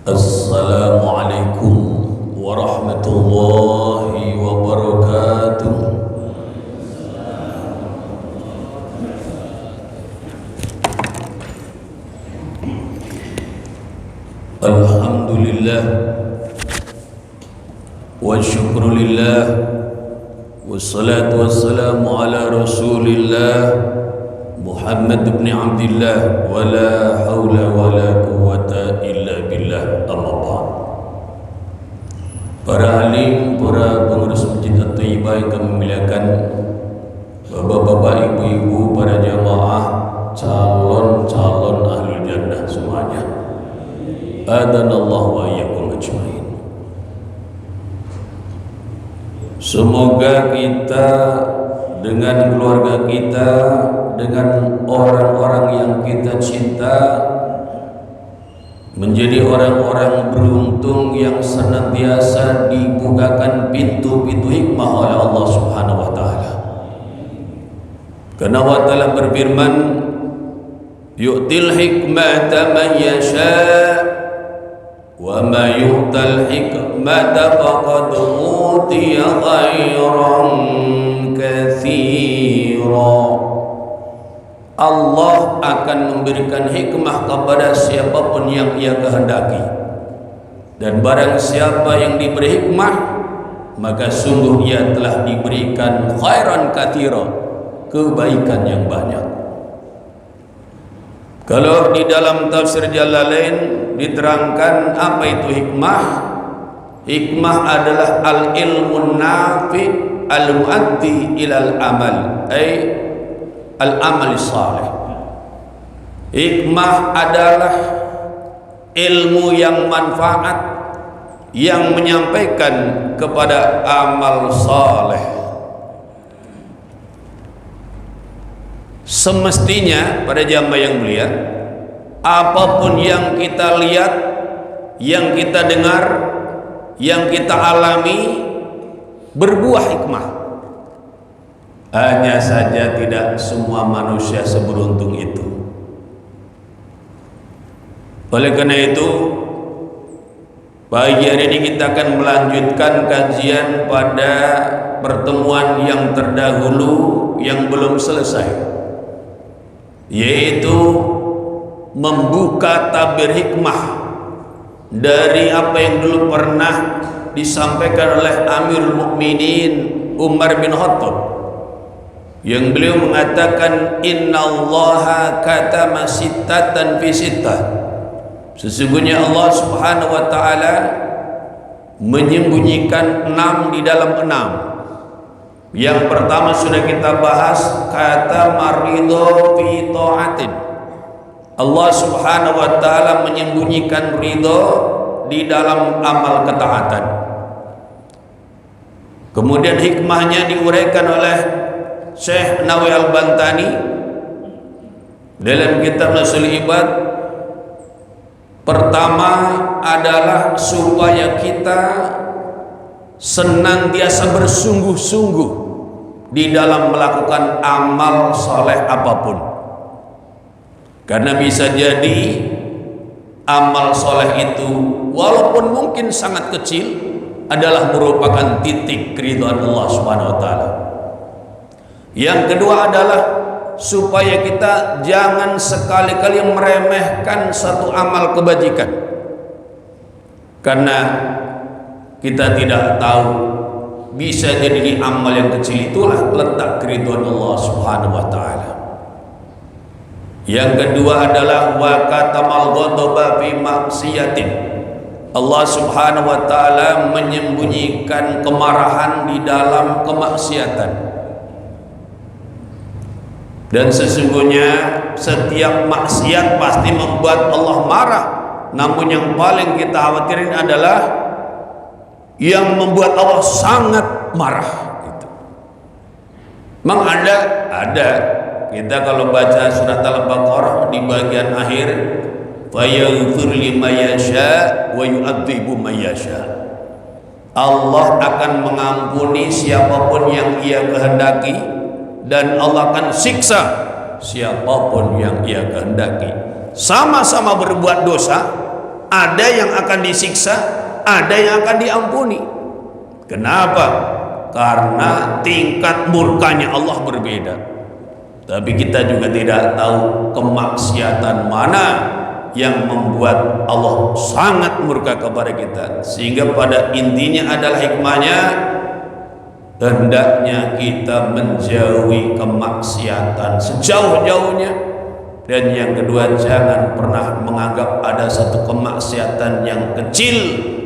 Assalamualaikum warahmatullahi wabarakatuh. Alhamdulillah wa syukrulillah wassalatu wassalamu ala rasulillah Muhammad ibn Abdillah wa la hawla wa la quwwata illa billah. Amma ba'd. Para alim, para pengurus Masjid At-Thayyibah yang kami muliakan, bapak-bapak, ibu-ibu, para jamaah, calon-calon ahlul jannah semuanya, adanallahu wa iyyakum ajmain. Semoga kita dengan keluarga kita, dengan orang-orang yang kita cinta, menjadi orang-orang beruntung yang senantiasa dibukakan pintu-pintu hikmah oleh Allah Subhanahu wa taala. Karena Allah Ta'ala berfirman, yu'til hikmata man yasha' wa ma yu'tal hikmata faqad utiya khairan katsira. Allah akan memberikan hikmah kepada siapapun yang ia kehendaki, dan barang siapa yang diberi hikmah, maka sungguh ia telah diberikan khairan katsira, kebaikan yang banyak. Kalau di dalam tafsir Jalalain diterangkan apa itu hikmah. Hikmah adalah al-ilmun nafi al-muaddi ilal amal, al-amal salih. Hikmah adalah ilmu yang manfaat, yang menyampaikan kepada amal saleh. Semestinya pada jamaah yang mulia, apapun yang kita lihat, yang kita dengar, yang kita alami, berbuah hikmah. Hanya saja tidak semua manusia seberuntung itu. Oleh karena itu, pagi hari ini kita akan melanjutkan kajian pada pertemuan yang terdahulu yang belum selesai, yaitu membuka tabir hikmah dari apa yang dulu pernah disampaikan oleh Amirul Mukminin Umar bin Khattab, yang beliau mengatakan, innallaha katama sittatan fi sittah. Sesungguhnya Allah Subhanahu wa taala menyembunyikan 6 di dalam 6. Yang pertama sudah kita bahas, kata maridho fi ta'atin. Allah Subhanahu wa taala menyembunyikan ridho di dalam amal ketaatan. Kemudian hikmahnya diuraikan oleh Syekh Nawawi Al-Bantani dalam kitab Nasul Ibad. Pertama adalah supaya kita senantiasa bersungguh-sungguh di dalam melakukan amal soleh apapun, karena bisa jadi amal soleh itu walaupun mungkin sangat kecil adalah merupakan titik keridhaan Allah Subhanahu wa taala. Yang kedua adalah supaya kita jangan sekali-kali meremehkan satu amal kebajikan, karena kita tidak tahu, bisa jadi di amal yang kecil itulah letak keridhaan Allah Subhanahu wa taala. Yang kedua adalah wa katamal ghadaba fi maksiatin. Allah Subhanahu wa taala menyembunyikan kemarahan di dalam kemaksiatan. Dan sesungguhnya setiap maksiat pasti membuat Allah marah. Namun yang paling kita khawatirin adalah yang membuat Allah sangat marah gitu. Memang ada kita kalau baca surat Al-Baqarah di bagian akhir, fayaghfir liman yasha wa yu'adzibu man yasha. Allah akan mengampuni siapapun yang ia kehendaki, dan Allah akan siksa siapapun yang ia kehendaki. Sama-sama berbuat dosa, Ada yang akan disiksa, ada yang akan diampuni. Kenapa? Karena tingkat murkanya Allah berbeda. Tapi kita juga tidak tahu kemaksiatan mana yang membuat Allah sangat murka kepada kita. Sehingga pada intinya adalah hikmahnya, hendaknya kita menjauhi kemaksiatan sejauh-jauhnya. Dan yang kedua, jangan pernah menganggap ada satu kemaksiatan yang kecil,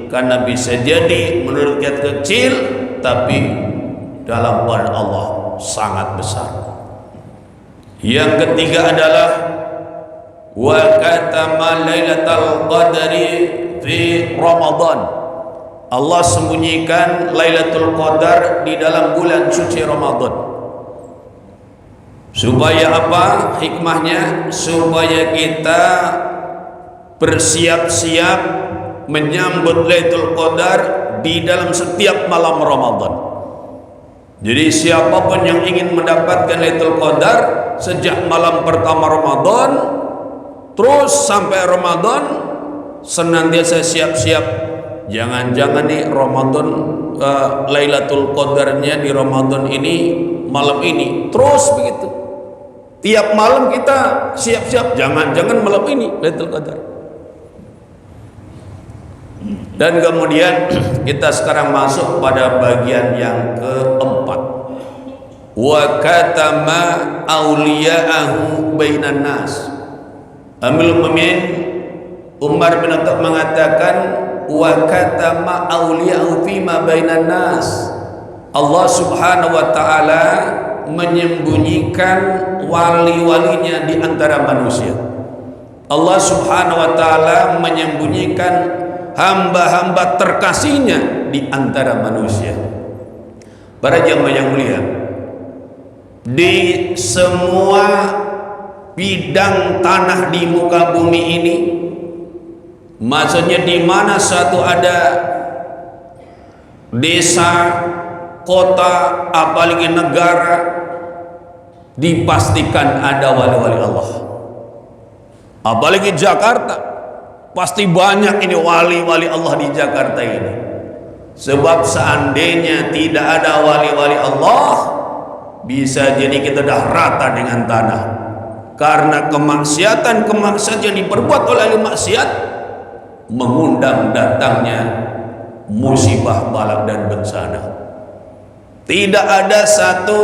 karena bisa jadi menurut kita kecil, tapi dalam pandangan Allah sangat besar. Yang ketiga adalah wa katama lailatul qadri fi Ramadan. Allah sembunyikan Lailatul Qadar di dalam bulan suci Ramadan. Supaya apa? Hikmahnya supaya kita bersiap-siap menyambut Lailatul Qadar di dalam setiap malam Ramadan. Jadi siapapun yang ingin mendapatkan Lailatul Qadar sejak malam pertama Ramadan terus sampai Ramadan, senantiasa siap-siap. Jangan-jangan nih Ramadan Lailatul Qadarnya di Ramadan ini malam ini, terus begitu. Tiap malam kita siap-siap, jangan-jangan malam ini Lailatul Qadar. Dan kemudian kita sekarang masuk pada bagian yang keempat. Wa katama auliya'ahu bainan nas. Amirul Mukminin Umar bin Khattab mengatakan wa katama auliya'ahu fima bainan nas. Allah Subhanahu wa taala menyembunyikan wali-walinya di antara manusia. Allah Subhanahu wa taala menyembunyikan hamba-hamba terkasihnya di antara manusia. Para jamaah yang mulia, di semua bidang tanah di muka bumi ini, maksudnya di mana suatu ada desa, kota, apalagi negara, dipastikan ada wali-wali Allah. Apalagi Jakarta, pasti banyak ini wali-wali Allah di Jakarta ini. Sebab seandainya tidak ada wali-wali Allah, bisa jadi kita dah rata dengan tanah. Karena kemaksiatan yang diperbuat oleh ahli maksiat mengundang datangnya musibah, bala dan bencana. Tidak ada satu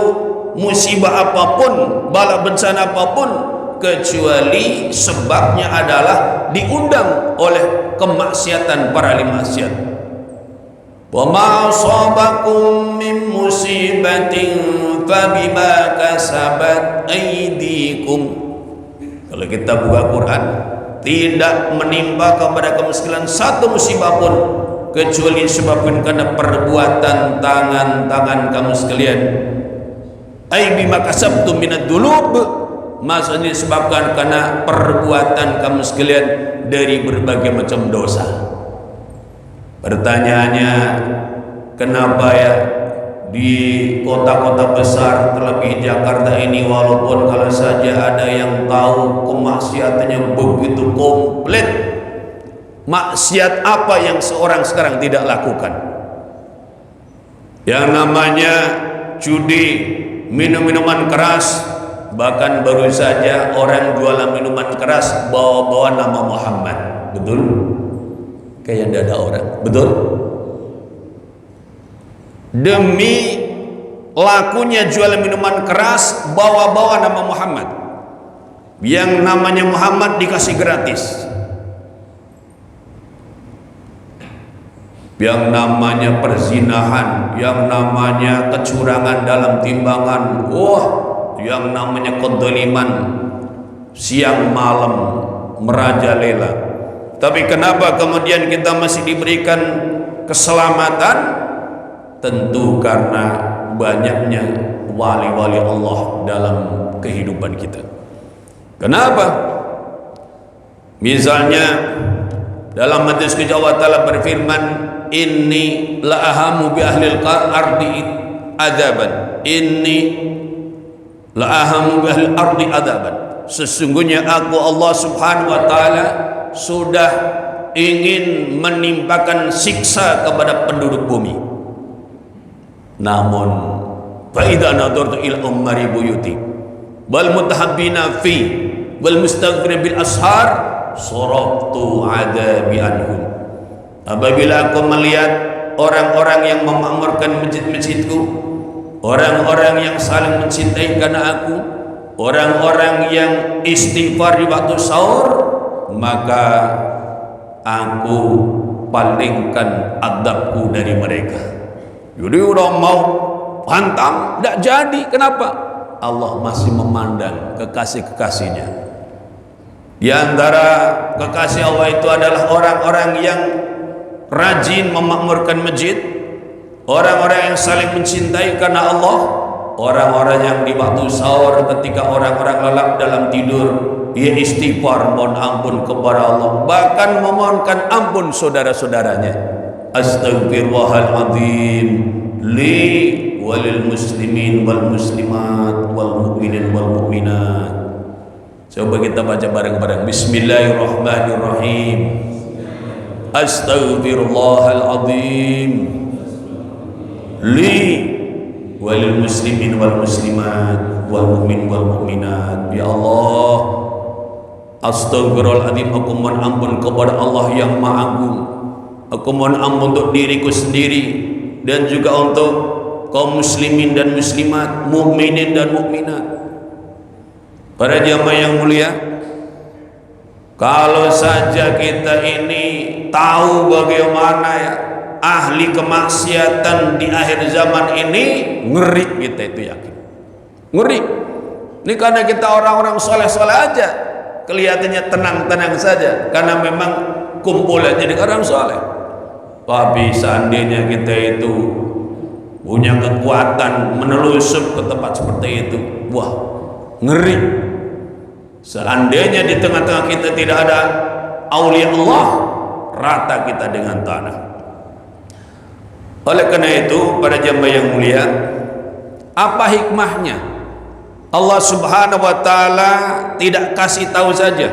musibah apapun, bala bencana apapun, kecuali sebabnya adalah diundang oleh kemaksiatan para ahli maksiat. Wa ma asabakum min musibatin fabima kasabat aydikum. Kalau kita buka Quran, tidak menimpa kepada kamu sekalian satu musibah pun kecuali disebabkan karena perbuatan tangan-tangan kamu sekalian. Ay bima kasabtum minad dulub, maksudnya disebabkan karena perbuatan kamu sekalian dari berbagai macam dosa. Pertanyaannya, kenapa ya di kota-kota besar terlebih Jakarta ini, walaupun kalau saja ada yang tahu kemaksiatannya begitu komplit, maksiat apa yang seorang sekarang tidak lakukan? Yang namanya judi, minum minuman keras, bahkan baru saja orang jualan minuman keras bawa-bawa nama Muhammad, betul? Kayak tidak ada orang, betul? Demi lakunya jualan minuman keras bawa-bawa nama Muhammad, yang namanya Muhammad dikasih gratis. Yang namanya perzinahan, yang namanya kecurangan dalam timbangan, yang namanya kedoliman siang malam merajalela. Tapi kenapa kemudian kita masih diberikan keselamatan? Tentu karena banyaknya wali-wali Allah dalam kehidupan kita. Kenapa? Misalnya dalam hadis Allah Ta'ala berfirman, inni la ahamu bi ahlil ardi adaban, inni la ahamu bi ahlil ardi adaban. Sesungguhnya aku Allah Subhanahu wa taala sudah ingin menimpakan siksa kepada penduduk bumi. Namun fa idza nadartu ila ummari buyuti wal mutahabbina fi wal mustaghfir bil ashar saraftu adabi anhum. Apabila aku melihat orang-orang yang memakmurkan masjid-masjidku, orang-orang yang saling mencintai karena aku, orang-orang yang istighfar di waktu sahur, maka aku palingkan adabku dari mereka. Jadi udah mau hantam, tidak jadi. Kenapa? Allah masih memandang kekasih-kekasihnya. Di antara kekasih Allah itu adalah orang-orang yang rajin memakmurkan masjid, orang-orang yang saling mencintai karena Allah, orang-orang yang di waktu sahur ketika orang-orang lelap dalam tidur, ia istighfar mohon ampun kepada Allah, bahkan memohonkan ampun saudara-saudaranya. Astaghfirullahaladzim li walil muslimin wal muslimat wal mu'minin wal mu'minat. Coba kita baca bareng-bareng. Bismillahirrahmanirrahim. Astaghfirullahaladzim li walil muslimin wal muslimat wal mu'min wal mu'minat. Ya Allah, astaghfirullahaladzim, aku mohon ampun kepada Allah yang Maha Agung. Aku mohon ampun untuk diriku sendiri dan juga untuk kaum muslimin dan muslimat, mukminin dan mukminat. Para jamaah yang mulia, kalau saja kita ini tahu bagaimana ya ahli kemaksiatan di akhir zaman ini, ngeri kita itu, yakin ngeri. Ini karena kita orang-orang soleh-soleh aja kelihatannya tenang-tenang saja karena memang kumpulannya dengan orang soleh. Tapi seandainya kita itu punya kekuatan menelusup ke tempat seperti itu, wah, ngeri. Seandainya di tengah-tengah kita tidak ada aulia Allah, rata kita dengan tanah. Oleh karena itu, para jamaah yang mulia, apa hikmahnya Allah Subhanahu wa taala tidak kasih tahu saja,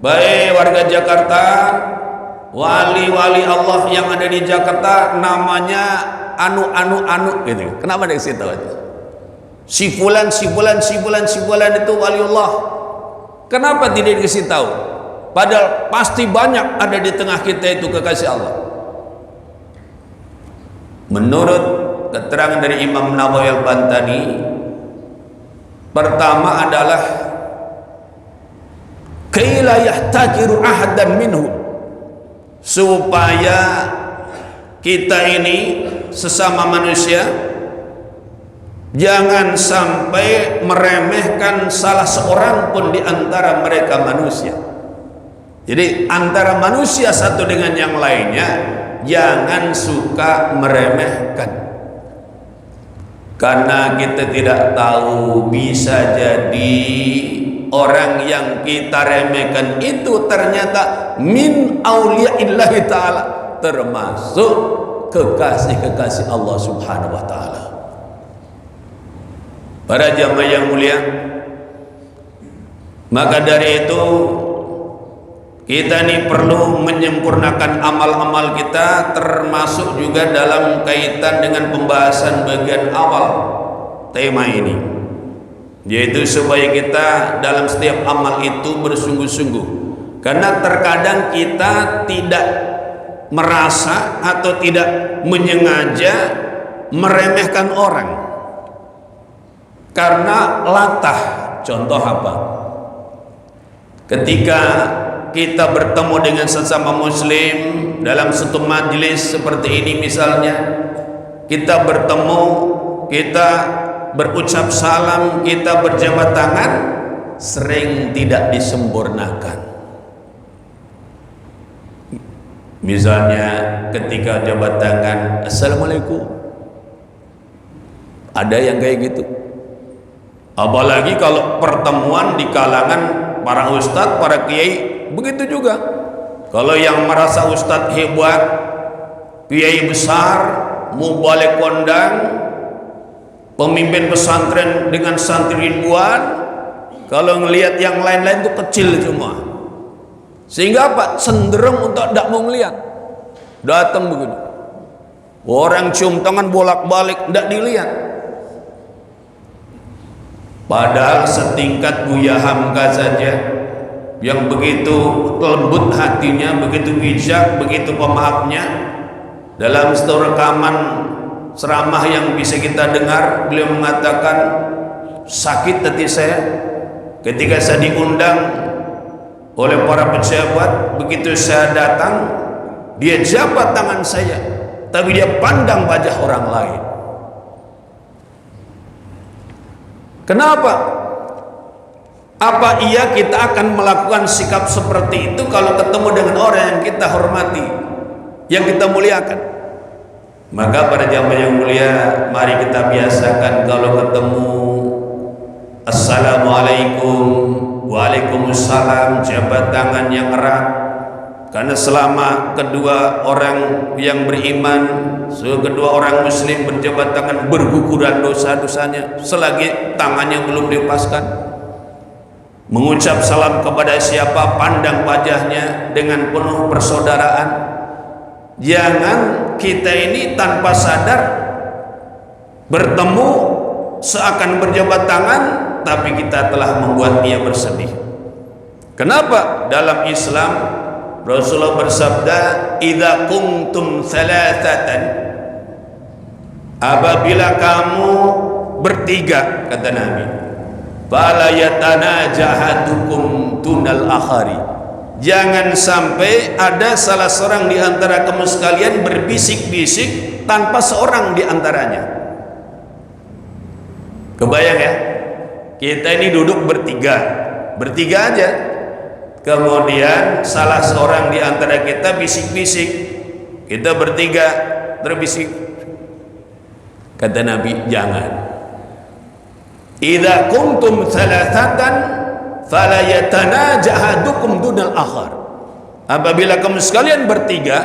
baik warga Jakarta, wali-wali Allah yang ada di Jakarta namanya anu gitu. Kenapa dia kasih tahu aja? Si fulan itu wali Allah. Kenapa tidak dikasih tahu? Padahal pasti banyak ada di tengah kita itu kekasih Allah. Menurut keterangan dari Imam Nawawi Al-Bantani, pertama adalah kaila yahtajiru ahadan minhu, supaya kita ini sesama manusia jangan sampai meremehkan salah seorang pun di antara mereka manusia. Jadi antara manusia satu dengan yang lainnya jangan suka meremehkan, karena kita tidak tahu, bisa jadi orang yang kita remehkan itu ternyata min auliyaillahi ta'ala, termasuk kekasih-kekasih Allah Subhanahu wa ta'ala. Para jamaah yang mulia, maka dari itu kita ini perlu menyempurnakan amal-amal kita, termasuk juga dalam kaitan dengan pembahasan bagian awal tema ini, yaitu supaya kita dalam setiap amal itu bersungguh-sungguh. Karena terkadang kita tidak merasa atau tidak menyengaja meremehkan orang karena latah. Contoh apa? Ketika kita bertemu dengan sesama muslim dalam satu majelis seperti ini misalnya, kita bertemu, kita berucap salam, kita berjabat tangan, sering tidak disempurnakan. Misalnya ketika jabat tangan, assalamualaikum, ada yang kayak gitu. Apalagi kalau pertemuan di kalangan para ustadz, para kiai, begitu juga. Kalau yang merasa ustadz hebat, kiai besar, mubalik kondang, pemimpin pesantren dengan santri ribuan, kalau ngelihat yang lain-lain itu kecil semua. Sehingga apa? Cenderung untuk tidak mau melihat. Datang begini, orang cium tangan bolak-balik, tidak dilihat. Padahal setingkat Buya Hamka saja yang begitu lembut hatinya, begitu bijak, begitu pemaafnya, dalam satu rekaman ceramah yang bisa kita dengar, beliau mengatakan, sakit hati saya ketika saya diundang oleh para pejabat. Begitu saya datang, dia jabat tangan saya, tapi dia pandang wajah orang lain. Kenapa? Apa iya kita akan melakukan sikap seperti itu kalau ketemu dengan orang yang kita hormati, yang kita muliakan? Maka pada jamaah yang mulia, mari kita biasakan kalau ketemu, assalamualaikum, waalaikumsalam, jabat tangan yang erat. Karena selama kedua orang yang beriman, kedua orang muslim berjabat tangan, berguguran dosa-dosanya selagi tangannya belum dilepaskan. Mengucap salam kepada siapa, pandang wajahnya dengan penuh persaudaraan. Jangan kita ini tanpa sadar bertemu seakan berjabat tangan, tapi kita telah membuat dia bersedih. Kenapa? Dalam Islam Rasulullah bersabda, "Idza kuntum thalathatan," apabila kamu bertiga, kata Nabi, "fala yatanajahadukum tunal akhari." Jangan sampai ada salah seorang di antara kamu sekalian berbisik-bisik tanpa seorang di antaranya. Kebayang ya? Kita ini duduk bertiga aja. Kemudian salah seorang di antara kita bisik-bisik. Kita bertiga terbisik. Kata Nabi, jangan. Idza kuntum thalathatan fala yatanajahadukum dunal akhar. Apabila kamu sekalian bertiga,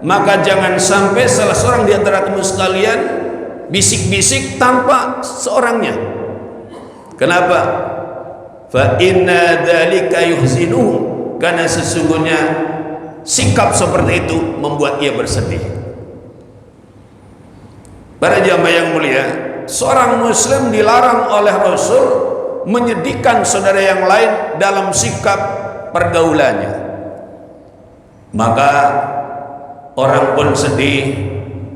maka jangan sampai salah seorang di antara kamu sekalian bisik-bisik tanpa seorangnya. Kenapa? Fa inna dzalika yuhzinuhu, karena sesungguhnya sikap seperti itu membuat ia bersedih. Para jamaah yang mulia, seorang muslim dilarang oleh Rasul menyedihkan saudara yang lain dalam sikap pergaulannya. Maka orang pun sedih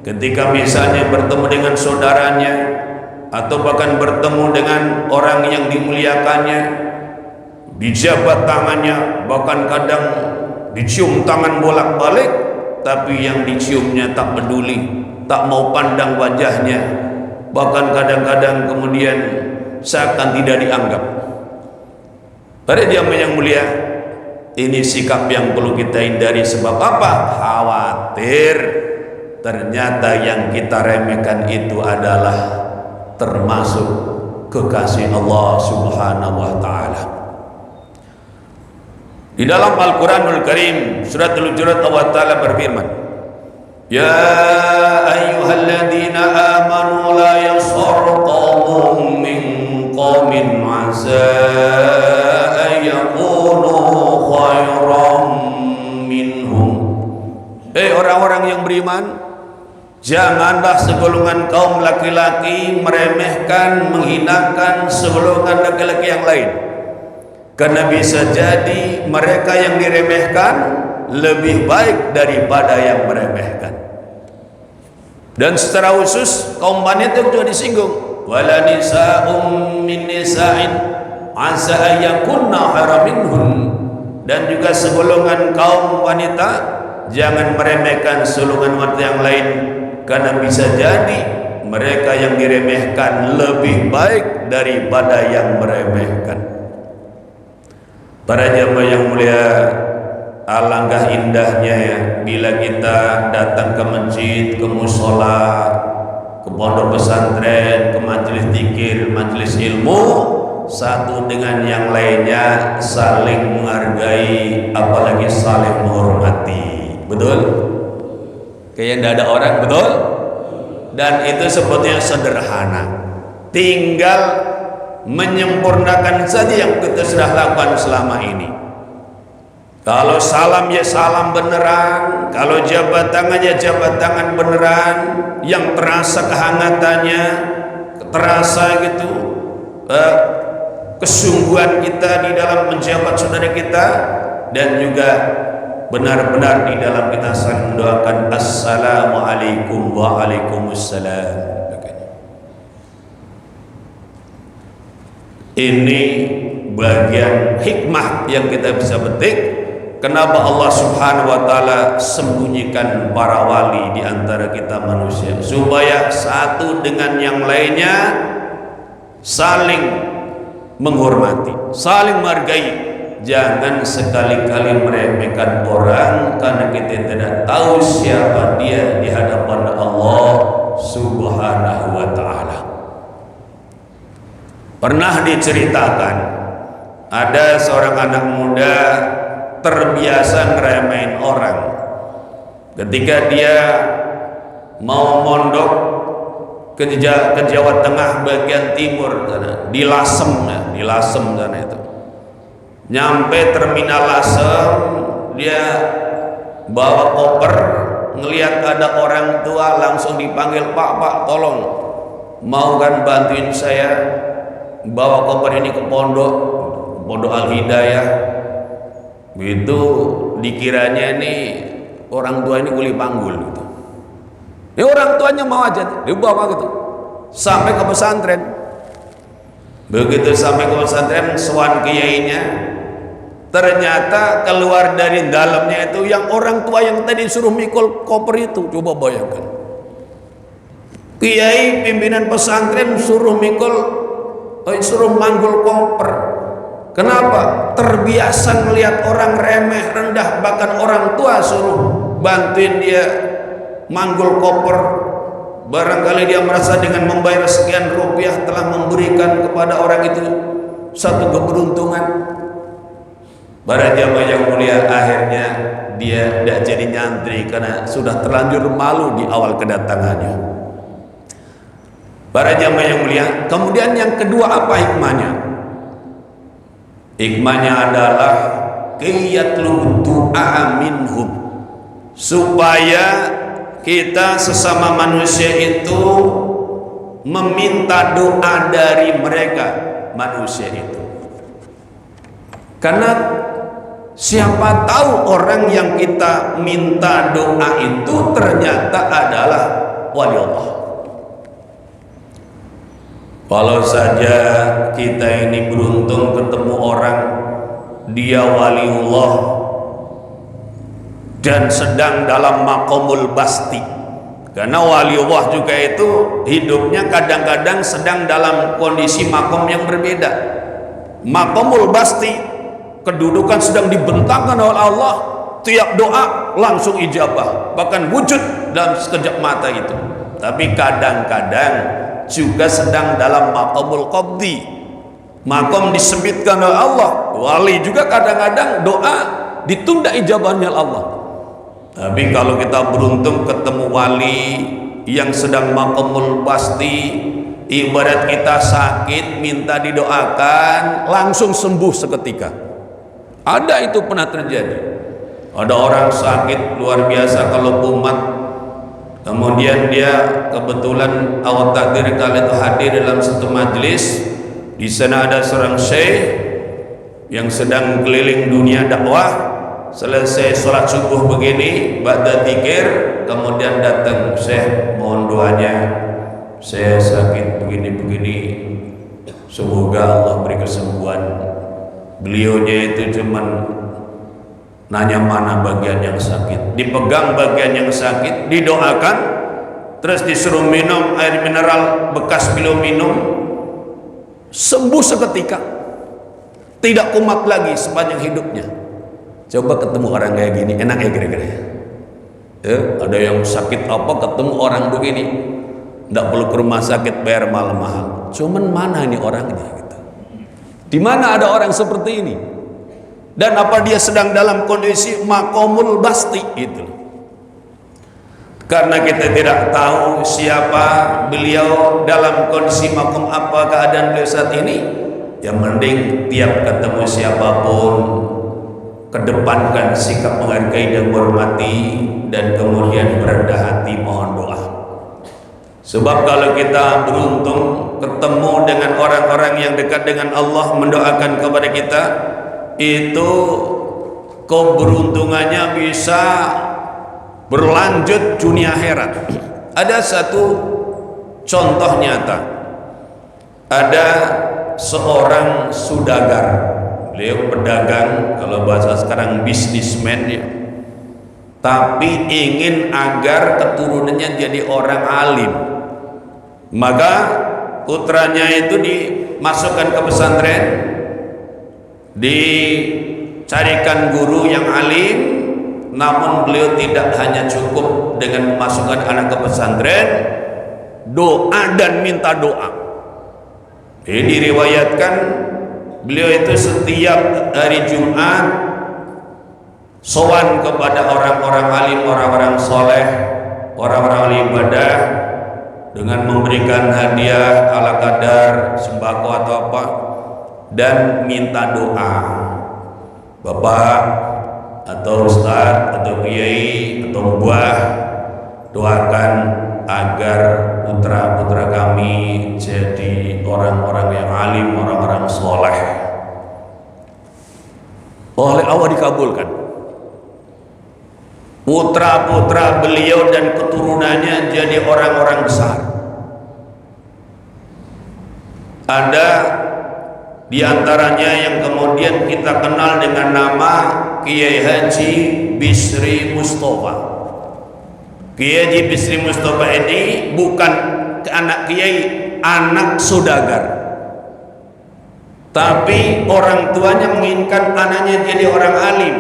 ketika misalnya bertemu dengan saudaranya atau bahkan bertemu dengan orang yang dimuliakannya, dijabat tangannya, bahkan kadang dicium tangan bolak-balik, tapi yang diciumnya tak peduli, tak mau pandang wajahnya, bahkan kadang-kadang kemudian seakan tidak dianggap. Para jamaah yang mulia, ini sikap yang perlu kita hindari. Sebab apa? Khawatir ternyata yang kita remehkan itu adalah termasuk kekasih Allah Subhanahu wa ta'ala. Di dalam Al-Quranul Karim surat Al-Hujurat, Allah Ta'ala berfirman, "Ya ayyuhalladzina amanu la yaskhar qaumun min qaumin 'asa an yakunu khairan minhum." Hei orang-orang yang beriman, janganlah segolongan kaum laki-laki meremehkan, menghinakan segolongan laki-laki yang lain, karena bisa jadi mereka yang diremehkan lebih baik daripada yang meremehkan. Dan secara khusus kaum wanita juga disinggung, wala nisa'um min nisa'in asa ayakunna haraminhun. Dan juga segolongan kaum wanita jangan meremehkan segolongan wanita yang lain, karena bisa jadi mereka yang diremehkan lebih baik daripada yang meremehkan. Para jamaah yang mulia, alangkah indahnya ya bila kita datang ke masjid, ke mushola, ke pondok pesantren, ke majelis zikir, majelis ilmu, satu dengan yang lainnya saling menghargai, apalagi saling menghormati. Betul? Kayak tidak ada orang, betul? Dan itu sebetulnya sederhana, tinggal menyempurnakan saja yang kita sudah lakukan selama ini. Kalau salam ya salam beneran, kalau jabat tangan ya jabat tangan beneran, yang terasa kehangatannya, terasa gitu kesungguhan kita di dalam menjabat saudara kita, dan juga benar-benar di dalam kita saling mendoakan assalamualaikum waalaikumsalam. Ini bagian hikmah yang kita bisa petik. Kenapa Allah Subhanahu wa taala sembunyikan para wali di antara kita manusia, supaya satu dengan yang lainnya saling menghormati, saling menghargai. Jangan sekali-kali meremehkan orang karena kita tidak tahu siapa dia di hadapan Allah Subhanahu wa taala. Pernah diceritakan ada seorang anak muda terbiasa ngeremehin orang. Ketika dia mau mondok ke Jawa Tengah bagian timur sana, di Lasem sana itu. Nyampe terminal Lasem, dia bawa koper, ngelihat ada orang tua, langsung dipanggil, Pak, tolong, mau kan bantuin saya bawa koper ini ke pondok Al-Hidayah. Begitu dikiranya ini orang tua ini kuli panggul gitu. Ini orang tuanya mau aja dibawa gitu sampai ke pesantren. Begitu sampai ke pesantren, sowan kiainya, ternyata keluar dari dalamnya itu yang orang tua yang tadi suruh mikul koper itu. Coba bayangkan, kiai pimpinan pesantren suruh manggul koper. Kenapa? Terbiasa melihat orang remeh rendah, bahkan orang tua suruh bantuin dia manggul koper. Barangkali dia merasa dengan membayar sekian rupiah telah memberikan kepada orang itu satu keberuntungan. Para jamaah yang mulia, akhirnya dia tidak jadi nyantri karena sudah terlanjur malu di awal kedatangannya. Para jamaah yang mulia, kemudian yang kedua apa hikmahnya? Hikmahnya adalah qiyatlu du'a minhum, supaya kita sesama manusia itu meminta doa dari mereka manusia itu. Karena siapa tahu orang yang kita minta doa itu ternyata adalah wali Allah. Kalau saja kita ini beruntung ketemu orang dia waliullah dan sedang dalam maqamul basti, karena waliullah juga itu hidupnya kadang-kadang sedang dalam kondisi maqam yang berbeda. Maqamul basti, kedudukan sedang dibentangkan oleh Allah, tiap doa langsung ijabah, bahkan wujud dalam sekejap mata itu. Tapi kadang-kadang juga sedang dalam maqamul qabdi, maqam disebutkan oleh Allah. Wali juga kadang-kadang doa ditunda ijabahnya Allah. Tapi kalau kita beruntung ketemu wali yang sedang maqamul pasti, ibarat kita sakit minta didoakan langsung sembuh seketika. Ada, itu pernah terjadi. Ada orang sakit luar biasa kalau umat, kemudian dia kebetulan awal takdir kali itu hadir dalam satu majelis. Di sana ada seorang syekh yang sedang keliling dunia dakwah. Selesai sholat subuh begini, ba'da dzikir, kemudian datang, Syekh mohon doanya, saya sakit begini-begini, semoga Allah beri kesembuhan. Beliaunya itu cuman nanya mana bagian yang sakit, dipegang bagian yang sakit, didoakan, terus disuruh minum air mineral bekas beliau minum, sembuh seketika, tidak kumat lagi sepanjang hidupnya. Coba ketemu orang kayak gini, enak ya kira-kira ya? Ada yang sakit apa ketemu orang begini, tidak perlu ke rumah sakit bayar mahal-mahal. Cuman mana ini orangnya gitu? Di mana ada orang seperti ini? Dan apa dia sedang dalam kondisi maqamul basti itu? Karena kita tidak tahu siapa beliau dalam kondisi maqam apa keadaan beliau saat ini. Yang mending tiap ketemu siapapun kedepankan sikap menghargai dan menghormati, dan kemudian berendah hati mohon doa. Sebab kalau kita beruntung ketemu dengan orang-orang yang dekat dengan Allah mendoakan kepada kita, itu keberuntungannya bisa berlanjut dunia akhirat. Ada satu contoh nyata. Ada seorang saudagar, beliau pedagang, kalau bahasa sekarang bisnismen ya, tapi ingin agar keturunannya jadi orang alim. Maka putranya itu dimasukkan ke pesantren, dicarikan guru yang alim. Namun beliau tidak hanya cukup dengan memasukkan anak ke pesantren, doa dan minta doa. Ini diriwayatkan beliau itu setiap hari Jumat sowan kepada orang-orang alim, orang-orang soleh, orang-orang ibadah, dengan memberikan hadiah ala kadar sembako atau apa, dan minta doa. Bapak atau ustaz atau kiai atau mbah, doakan agar putra-putra kami jadi orang-orang yang alim, orang-orang soleh. Oleh Allah dikabulkan. Putra-putra beliau dan keturunannya jadi orang-orang besar. Ada di antaranya yang kemudian kita kenal dengan nama Kiai Haji Bisri Mustafa. Kiai Haji Bisri Mustafa ini bukan anak kiai, anak saudagar. Tapi orang tuanya menginginkan anaknya jadi orang alim.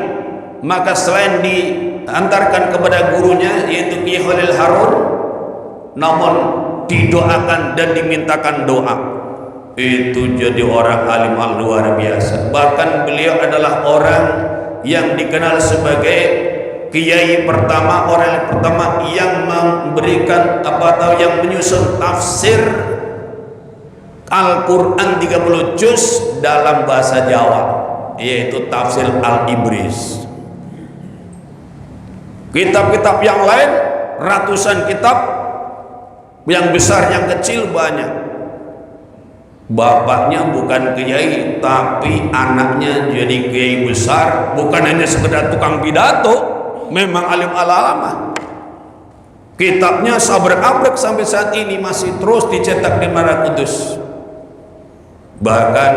Maka selain diantarkan kepada gurunya yaitu Kiai Khalil Harun, namun didoakan dan dimintakan doa. Itu jadi orang alim luar biasa. Bahkan beliau adalah orang yang dikenal sebagai kiai pertama, orang yang pertama yang memberikan atau yang menyusun tafsir Al-Quran 30 juz dalam bahasa Jawa, yaitu tafsir Al-Ibris. Kitab-kitab yang lain ratusan kitab, yang besar yang kecil banyak. Bapaknya bukan kiai, tapi anaknya jadi kiai besar, bukan hanya sekedar tukang pidato, memang alim ala-alama. Kitabnya sabrek-abrek sampai saat ini masih terus dicetak di Menara Kudus. Bahkan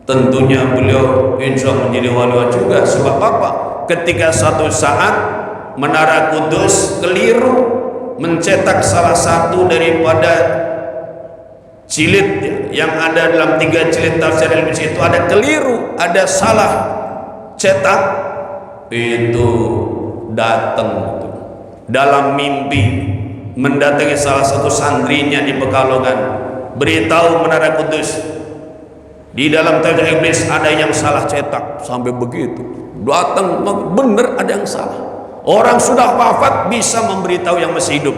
tentunya beliau insya Allah menjadi wali juga. Sebab apa? Ketika suatu saat Menara Kudus keliru mencetak salah satu daripada jilid yang ada dalam 3 jilid tafsir Al-Ibris, itu ada keliru, ada salah cetak, itu datang dalam mimpi mendatangi salah satu santrinya di Pekalongan, beritahu Menara Kudus di dalam tafsir Al-Ibris ada yang salah cetak. Sampai begitu datang, benar ada yang salah. Orang sudah wafat bisa memberitahu yang masih hidup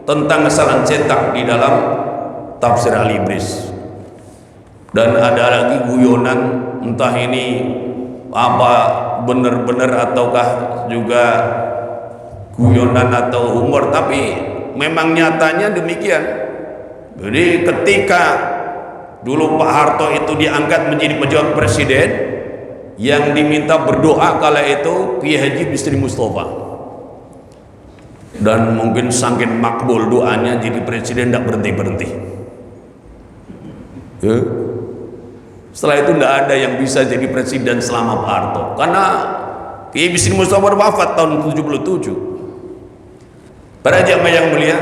tentang kesalahan cetak di dalam tafsir Al-Ibris. Dan ada lagi guyonan, entah ini apa benar-benar ataukah juga guyonan atau humor, tapi memang nyatanya demikian. Jadi ketika dulu Pak Harto itu diangkat menjadi pejabat presiden, yang diminta berdoa kala itu Kiai Haji Bisri Mustafa, dan mungkin saking makbul doanya jadi presiden tidak berhenti-berhenti. Ya. Setelah itu tidak ada yang bisa jadi presiden selama Pak Harto, karena Kiai Bisri Mustafa wafat tahun 77. Para jamaah yang mulia,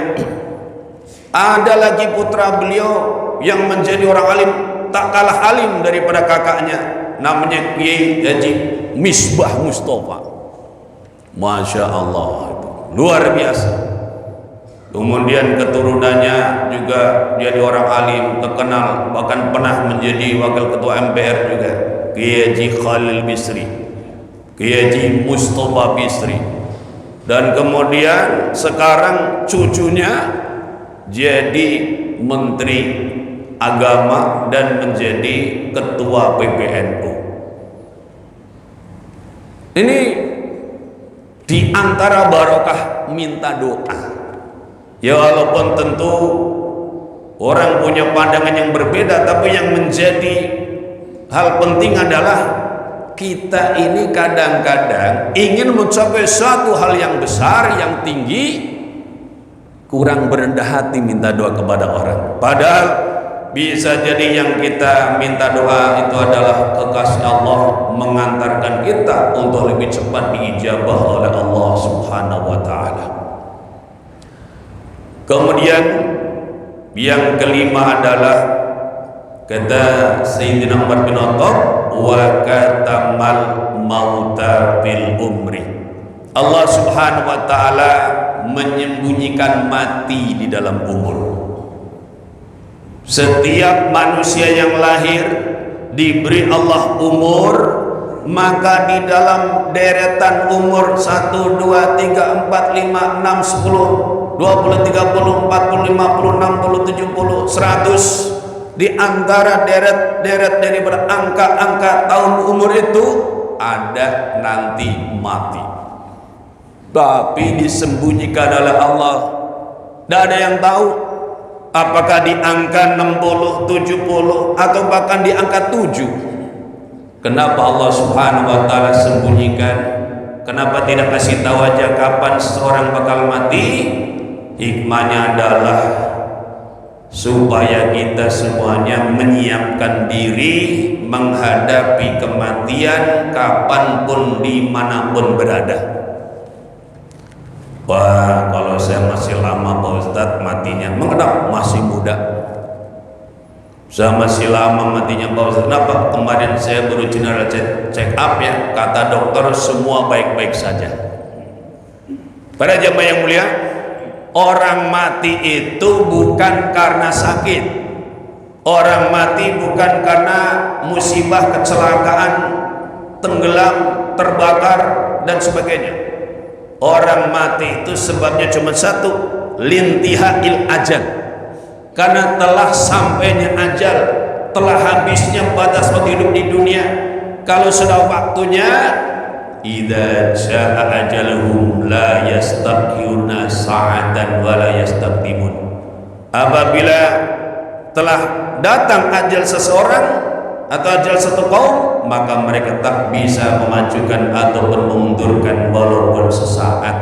ada lagi putra beliau yang menjadi orang alim, tak kalah alim daripada kakaknya, namanya Kiai Haji Misbah Mustafa. Masya Allah, luar biasa. Kemudian keturunannya juga jadi orang alim terkenal, bahkan pernah menjadi wakil ketua MPR juga, Kiai Haji Khalil Bisri, Kiai Haji Mustafa Bisri. Dan kemudian sekarang cucunya jadi menteri agama dan menjadi ketua PBNU. Ini di antara barokah minta doa. Ya walaupun tentu orang punya pandangan yang berbeda, tapi yang menjadi hal penting adalah kita ini kadang-kadang ingin mencapai suatu hal yang besar, yang tinggi, kurang berendah hati minta doa kepada orang. Padahal bisa jadi yang kita minta doa itu adalah kekasih Allah mengantarkan kita untuk lebih cepat diijabah oleh Allah Subhanahu wa taala. Kemudian yang kelima adalah kata Sayyidina Umar bin Khattab, wa katamal mauta bil umri. Allah Subhanahu wa taala menyembunyikan mati di dalam umur. Setiap manusia yang lahir diberi Allah umur, maka di dalam deretan umur 1, 2, 3, 4, 5, 6, 10, 20, 30, 40, 50, 60, 70, 100, di antara deret-deret daripada angka-angka tahun umur itu ada nanti mati, tapi disembunyikan oleh Allah. Tidak ada yang tahu apakah di angka 60, 70 atau bahkan di angka 7. Kenapa Allah Subhanahu wa taala sembunyikan? Kenapa tidak kasih tahu aja kapan seseorang bakal mati? Hikmahnya adalah supaya kita semuanya menyiapkan diri menghadapi kematian kapanpun dimanapun berada. Wah, kalau saya masih lama Pak Ustadz matinya. Mengenap masih muda. Saya masih lama matinya Pak Ustadz. Kenapa? Kemarin saya baru general check up ya. Kata dokter semua baik-baik saja. Para jemaah yang mulia, orang mati itu bukan karena sakit. Orang mati bukan karena musibah, kecelakaan, tenggelam, terbakar dan sebagainya. Orang mati itu sebabnya cuma satu, lintihail ajal. Karena telah sampainya ajal, telah habisnya batas waktu hidup di dunia. Kalau sudah waktunya, idza jaa ajaluhum la yastakhiruna sa'atan wa la yastaqdimun. Apabila telah datang ajal seseorang atau ajal satu kaum, maka mereka tak bisa memajukan ataupun mengundurkan walaupun sesaat.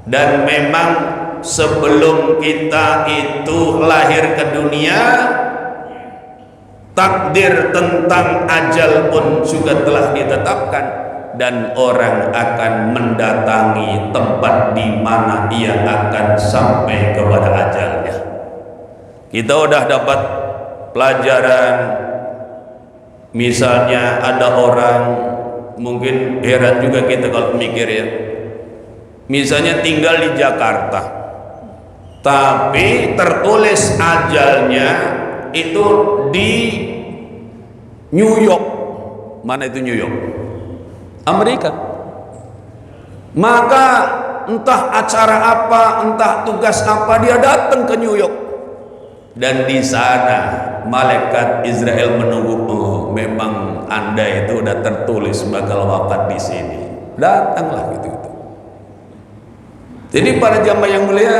Dan memang sebelum kita itu lahir ke dunia, takdir tentang ajal pun juga telah ditetapkan, dan orang akan mendatangi tempat di mana ia akan sampai kepada ajalnya. Kita udah dapat pelajaran. Misalnya ada orang, mungkin heran juga kita kalau mikir ya, misalnya tinggal di Jakarta tapi tertulis ajalnya itu di New York. Mana itu New York? Amerika. Maka entah acara apa, entah tugas apa, dia datang ke New York. Dan di sana malaikat Israel menunggu. Oh, memang Anda itu udah tertulis bakal wafat di sini. Datanglah gitu. Jadi para jamaah yang mulia,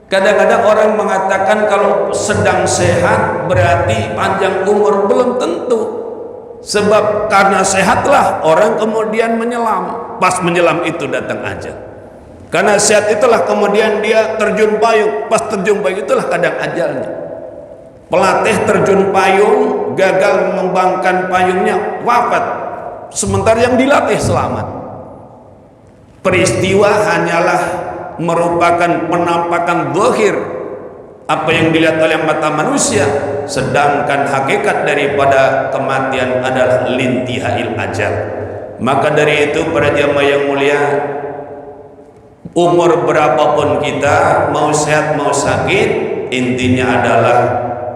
kadang-kadang orang mengatakan kalau sedang sehat berarti panjang umur. Belum tentu. Sebab karena sehatlah orang kemudian menyelam. Pas menyelam itu datang ajal. Karena sehat itulah kemudian dia terjun payung. Pas terjun payung itulah kadang ajalnya. Pelatih terjun payung, gagal mengembangkan payungnya, wafat. Sementara yang dilatih selamat. Peristiwa hanyalah merupakan penampakan zahir, apa yang dilihat oleh mata manusia, sedangkan hakikat daripada kematian adalah lintihail ajal. Maka dari itu para jamaah yang mulia, umur berapapun kita, mau sehat mau sakit, intinya adalah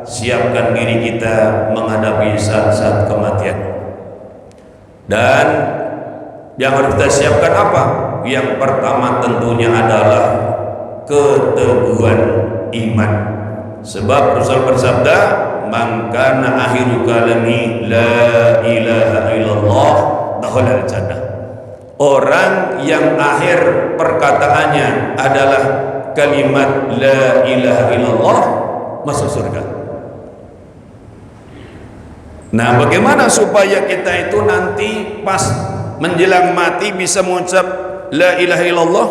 siapkan diri kita menghadapi saat-saat kematian. Dan yang harus kita siapkan apa? Yang pertama tentunya adalah keteguhan iman. Sebab Rasul bersabda, "Man kana akhiru kalami la ilaha illallah, dakhalal jannah. Orang yang akhir perkataannya adalah kalimat la ilaha illallah masuk surga. Nah, bagaimana supaya kita itu nanti pas menjelang mati bisa mengucap la ilaha illallah?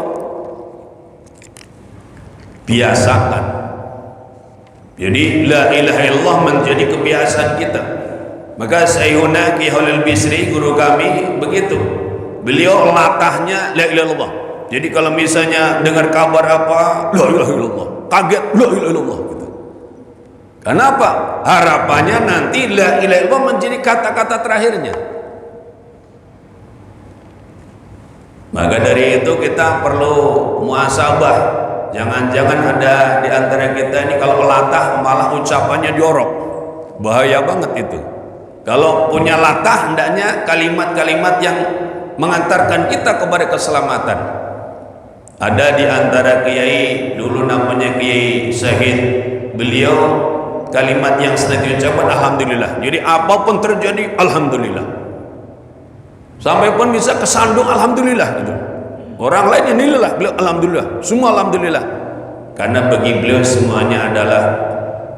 Biasakan. Jadi la ilaha illallah menjadi kebiasaan kita. Maka Sayyiduna Ki Khalil Bisri, guru kami, begitu. Beliau latahnya la ilaha illallah. Jadi kalau misalnya dengar kabar apa, la ilaha illallah, kaget la ilaha illallah gitu. Kenapa? Harapannya nanti la ilaha illallah menjadi kata-kata terakhirnya. Maka dari itu kita perlu muhasabah. Jangan-jangan ada di antara kita ini kalau latah malah ucapannya jorok. Bahaya banget itu. Kalau punya latah hendaknya kalimat-kalimat yang mengantarkan kita kepada keselamatan. Ada di antara kiai dulu namanya Kiai Syahid, beliau kalimat yang sering diucapkan alhamdulillah. Jadi apapun terjadi alhamdulillah. Sampai pun bisa kesandung alhamdulillah gitu. Orang lain yang nilai lah, beliau alhamdulillah, semua alhamdulillah. Karena bagi beliau semuanya adalah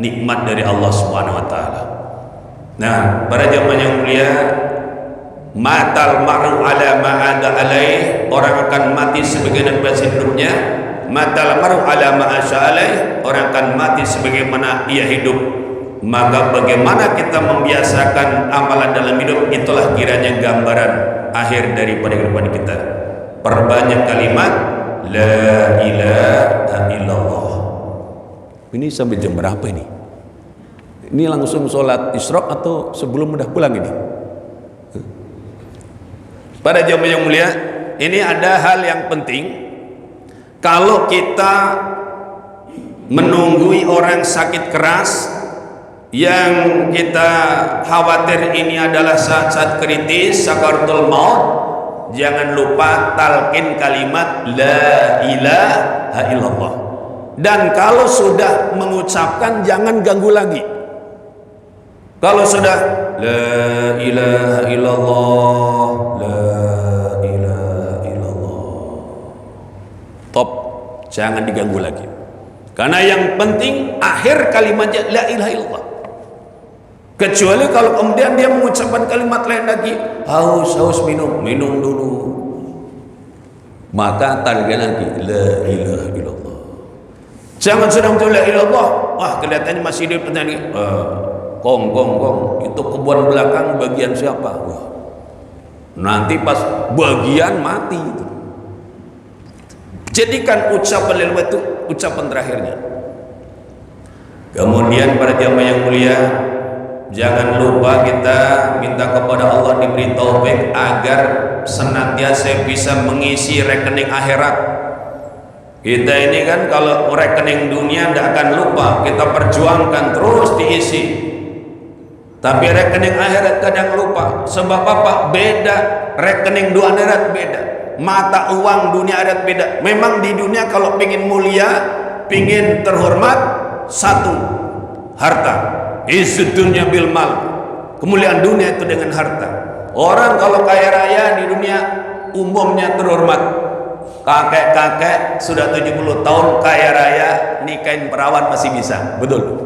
nikmat dari Allah Subhanahu wa taala. Nah, para jamaah yang mulia, matal mar'u ala ma ada alaih, orang akan mati sebagaimana pada hidupnya. Matal mar'u ala ma asya alaih, orang akan mati sebagaimana ia hidup. Maka bagaimana kita membiasakan amalan dalam hidup, itulah kiranya gambaran akhir daripada kehidupan kita. Perbanyak kalimat la ilaha illallah. Ini sampai jam berapa ini? Ini langsung sholat isyraq atau sebelum udah pulang ini? Pada jamaah yang mulia, ini ada hal yang penting. Kalau kita menunggui orang sakit keras yang kita khawatir ini adalah saat-saat kritis, sakaratul maut, jangan lupa talqin kalimat la ilaha illallah. Dan kalau sudah mengucapkan jangan ganggu lagi. Kalau sudah la ilaha illallah, la ilaha illallah, top, jangan diganggu lagi. Karena yang penting akhir kalimatnya la ilaha illallah. Kecuali kalau kemudian dia mengucapkan kalimat lain lagi, haus minum dulu, maka target lagi la ilaha illallah. Jangan sedang la ilaha illallah, wah kelihatannya masih hidup, kong itu kebun belakang bagian siapa? Wah, nanti pas bagian mati itu. Jadikan ucapan la ilaha itu ucapan terakhirnya. Kemudian para jamaah yang mulia, jangan lupa kita minta kepada Allah diberi taufik agar senantiasa bisa mengisi rekening akhirat. Kita ini kan kalau rekening dunia tidak akan lupa, kita perjuangkan terus diisi. Tapi rekening akhirat kadang lupa. Sebab apa? Beda. Rekening dua akhirat beda. Mata uang dunia akhirat beda. Memang di dunia kalau pingin mulia, pingin terhormat, satu, harta. Izzud dunya bil mal. Kemuliaan dunia itu dengan harta. Orang kalau kaya raya di dunia umumnya terhormat. Kakek-kakek sudah 70 tahun kaya raya, nikahin perawan masih bisa. Betul.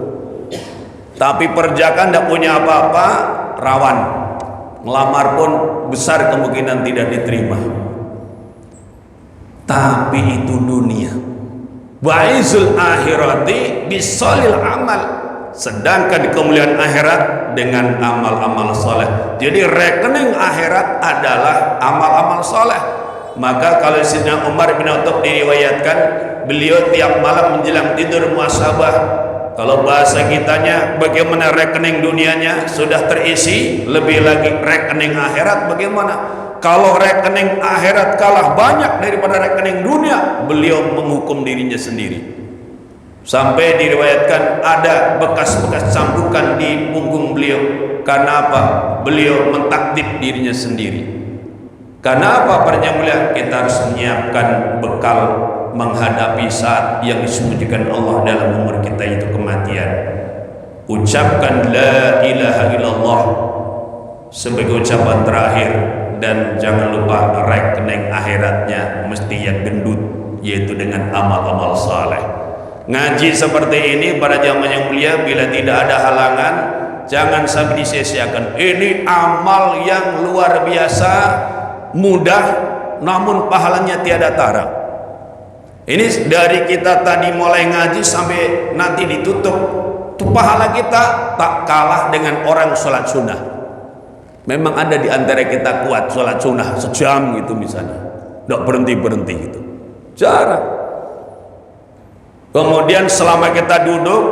Tapi perjaka tidak punya apa-apa, rawan. Ngelamar pun besar kemungkinan tidak diterima. Tapi itu dunia. Wa'izul akhirati bisolil amal. Sedangkan kemuliaan akhirat dengan amal-amal soleh. Jadi rekening akhirat adalah amal-amal soleh. Maka kalau Sayyidina Umar bin Khattab diriwayatkan, beliau tiap malam menjelang tidur muhasabah. Kalau bahasa kitanya, bagaimana rekening dunianya sudah terisi, lebih lagi rekening akhirat bagaimana? Kalau rekening akhirat kalah banyak daripada rekening dunia, beliau menghukum dirinya sendiri. Sampai diriwayatkan ada bekas-bekas cambukan di punggung beliau. Karena apa? Beliau mentakdir dirinya sendiri. Karena apa? Para yang mulia, kita harus menyiapkan bekal menghadapi saat yang disembunyikan Allah dalam umur kita, itu kematian. Ucapkan la ilaha illallah sebagai ucapan terakhir. dan jangan lupa rekening akhiratnya mesti yang gendut, yaitu dengan amal-amal saleh. Ngaji seperti ini para jamaah yang mulia, bila tidak ada halangan jangan sampai disia-siakan. Ini amal yang luar biasa, mudah, namun pahalanya tiada tara. Ini dari kita tadi mulai ngaji sampai nanti ditutup, itu pahala kita tak kalah dengan orang sholat sunnah. Memang ada di antara kita kuat sholat sunnah sejam gitu misalnya, tidak berhenti-berhenti gitu, jarang. Kemudian selama kita duduk,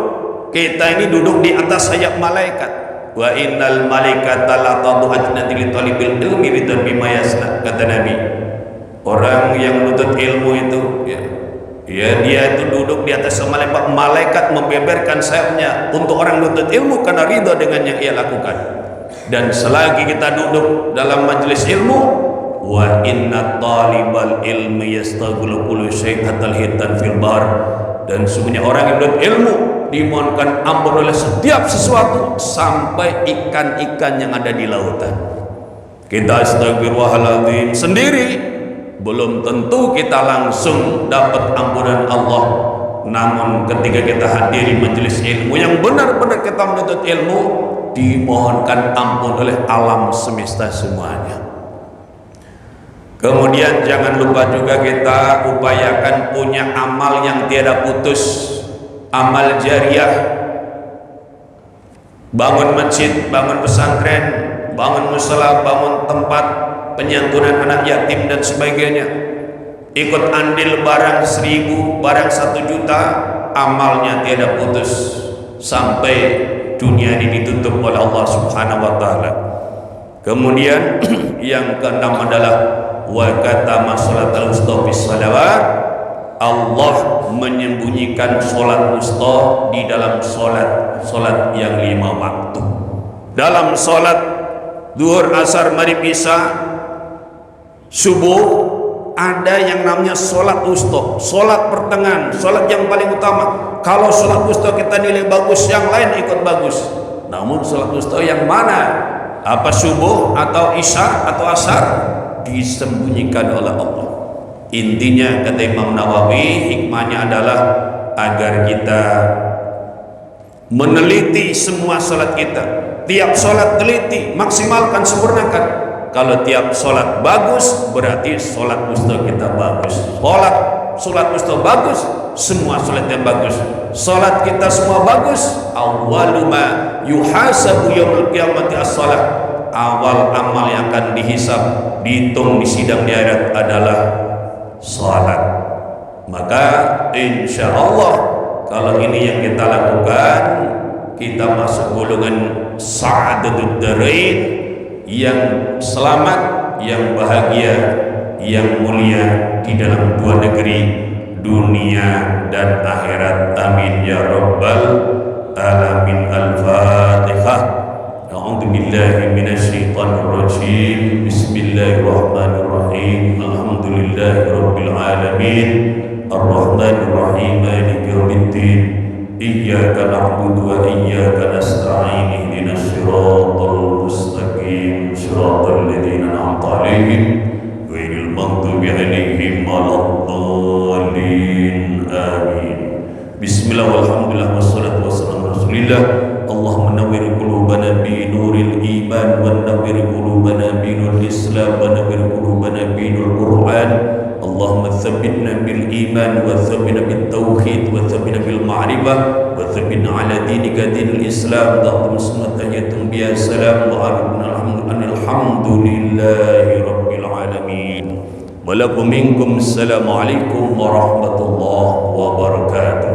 kita ini duduk di atas sayap malaikat. Wa innal malaikata la tad'u ajnati li talibil ilmi bima yasna, kata Nabi. Orang yang menuntut ilmu itu ya dia itu duduk di atas malaikat. Malaikat membeberkan sayapnya untuk orang menuntut ilmu karena ridha dengan yang ia lakukan. Dan selagi kita duduk dalam majelis ilmu, wa inna talibal ilmi yastaghulu kullu syai' hatal hitan fil bar, dan sesungguhnya orang yang menuntut ilmu dimohonkan ampun oleh setiap sesuatu sampai ikan-ikan yang ada di lautan. Kita astagfirullahaladzim sendiri belum tentu kita langsung dapat ampunan Allah, namun ketika kita hadiri majelis ilmu yang benar-benar kita menuntut ilmu, dimohonkan ampun oleh alam semesta semuanya. Kemudian jangan lupa juga kita upayakan punya amal yang tiada putus, amal jariah. Bangun masjid, bangun pesantren, bangun musala, bangun tempat penyantunan anak yatim dan sebagainya. Ikut andil barang 1000, barang 1 juta, amalnya tiada putus sampai dunia ini ditutup oleh Allah Subhanahu wa taala. Kemudian yang keenam adalah wa katama sholatal wusta bis salawat. Allah menyembunyikan sholat wusta di dalam sholat yang 5 waktu. Dalam sholat duhur, asar, maghrib, isya, subuh, ada yang namanya sholat wusta, sholat pertengahan, sholat yang paling utama. Kalau sholat wusta kita nilai bagus, yang lain ikut bagus. Namun sholat wusta yang mana? Apa subuh atau isya atau asar? Disembunyikan oleh Allah. Intinya kata Imam Nawawi, hikmahnya adalah agar kita meneliti semua sholat kita. Tiap sholat teliti, maksimalkan, sempurnakan. Kalau tiap sholat bagus, berarti sholat wusta kita bagus. Sholat wusta bagus, semua sholat yang bagus. Sholat kita semua bagus. Awwalu ma yuhasabu yaumil qiyamati as-shalah. Awal amal yang akan dihisab, dihitung di sidang di akhirat adalah sholat. Maka insya Allah kalau ini yang kita lakukan, kita masuk golongan sa'adatud darain, yang selamat, yang bahagia, yang mulia di dalam 2 negeri, dunia dan akhirat. Amin ya rabbal alamin. Al-Fatihah. A'udzu billahi minasyaitonir rajim. Bismillahirrahmanirrahim. Alhamdulillahi rabbil alamin. Ar-Rahmanir Rahim. Maliki yaumiddin. Iyyaka na'budu wa iyyaka nasta'in. Ihdinas siratal mustaqim. Shiratal ladzina an'amta 'alaihim ghairil maghdubi 'alaihim waladdallin. Amin. Bismillah walhamdulillah wassalatu wassalamu ala Rasulillah. Allahumma nawwir qulubana bi nuril iman wa nawwir qulubana bi nuril islam wa nawwir qulubana bi nuril Qur'an. Allahumma tsabbitna bil iman wa tsabbitna bit tauhid wa tsabbitna bil ma'rifah wa tsabbitna ala dinika dinil islam. Allahumma sunnatayyatum biya salam wa alhamdulillahi rabbil alamin. Wa lakum minkum assalamu alaikum warahmatullahi wabarakatuh.